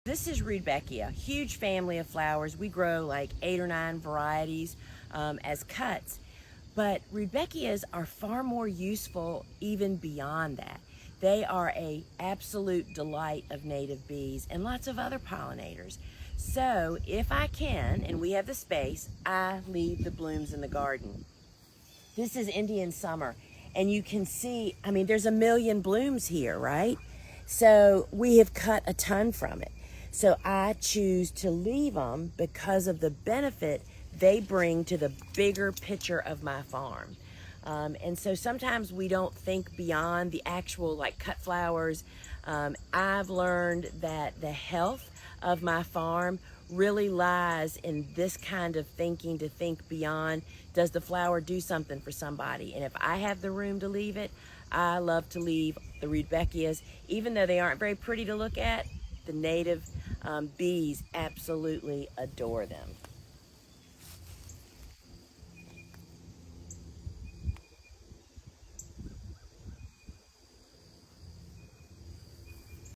This is Rudbeckia, huge family of flowers. We grow like 8 or 9 varieties as cuts, but Rudbeckias are far more useful even beyond that. They are a absolute delight of native bees and lots of other pollinators. So if I can, and we have the space, I leave the blooms in the garden. This is Indian summer, and you can see, I mean, there's a million blooms here, right? So we have cut a ton from it. So I choose to leave them because of the benefit they bring to the bigger picture of my farm. And so sometimes we don't think beyond the actual like cut flowers. I've learned that the health of my farm really lies in this kind of thinking, to think beyond, does the flower do something for somebody? And if I have the room to leave it, I love to leave the Rudbeckias. Even though they aren't very pretty to look at, the native bees absolutely adore them.